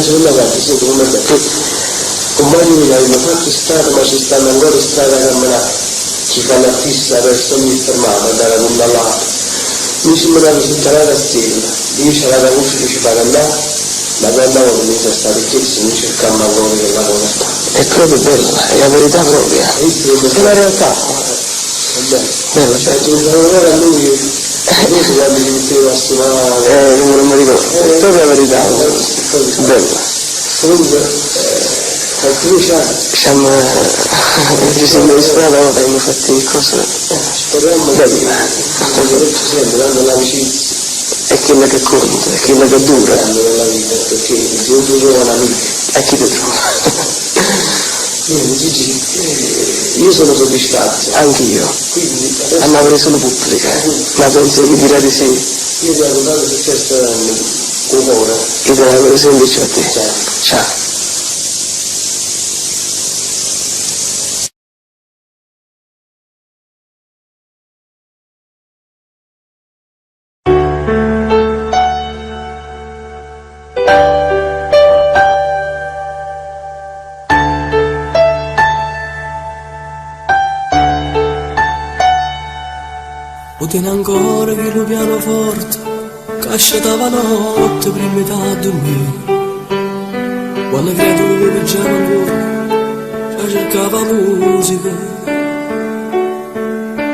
seconda parte, sì, seconda parte. Compagni che hanno fatto strada ma ci stanno ancora strada a camminare, ci fanno la fissa verso ogni fermata, dalla punta all'altra. Mi sembra tutta la tastiera, io c'era la voce che ci fa andare, ma quando ora mi sono stati chiesti, mi cercavamo ancora che la cosa sta. È proprio bella, è la verità propria. È la realtà. È bello. Bella, cioè, tu ora a lui quando ci metteva a suonare. Non mi ricordo, è proprio la verità. Bella. Comunque, ci siamo di strada, ora abbiamo fatto cose. speriamo che ci sempre dando l'amicizia. È quella che conta, è quella che dura. Nella vita, perché io trovo un amico. E chi ti trova? Io sono soddisfatto. Anch'io. Quindi Hanno preso la pubblica, ma penso che dirà di sì. io ti auguro che successo con cuore. Io te la auguro semplice a te. Ciao. O tiene ancora che lo pianoforte che asciutava notte prima di dormire. Quando credo che viaggiamo ancora già cercava musica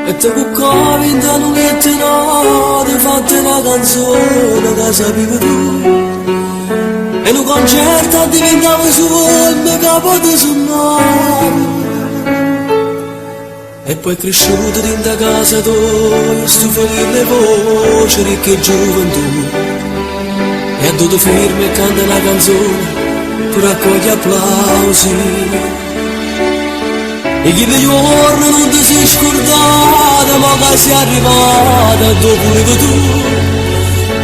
e te buccavi in da lunghette note fatte una canzone che sapevi tu e un concerto diventava sogno capo di suonare. E poi è cresciuto dentro casa tua, stufa le voci, ricche gioventù. E ha dovuto fermi e canta una canzone, tu raccogli applausi. E chi di giorno non ti sei scordata, ma che sei arrivata dopo che tu.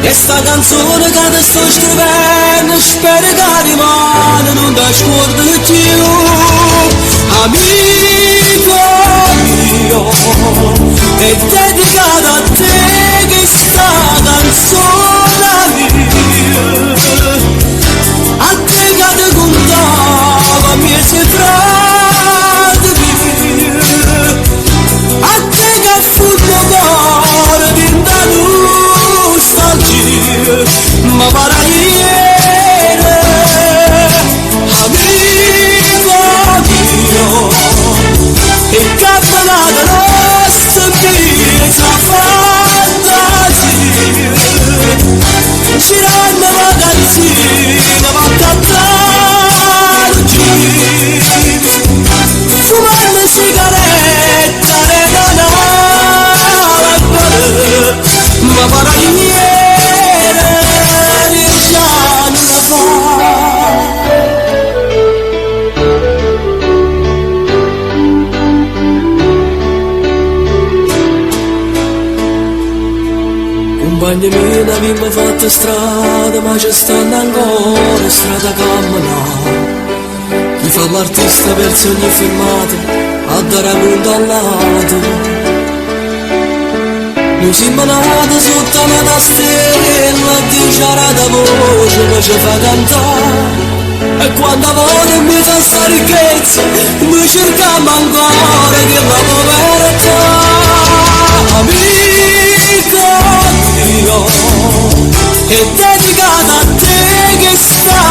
E sta canzone che ti sto scrivendo, spero che rimane, non ti scordi più. Amico mio, è dedicata a te che sta canzone mia, a te che ti contava miei frati mia, a te che fu il mio cuore dentro la nostalgia, ma paraliere, amico mio. E cappellata nostra piezza fantasia, girando ragazzina va a cantare jeans, fumando sigaretta nella nave, ma paraliere già non la fa. Compagni miei abbiamo fatto strada, ma ci stanno ancora strada a camminare. Chi fa l'artista verso ogni fermata, a dare punto al lato. Noi siamo nati sotto una tastiera, diciamo da voce che ci fa cantare. E quando voglio mi fa sta ricchezza, mi cerchiamo ancora che la povertà. Amico mio, è dedicata a te che sta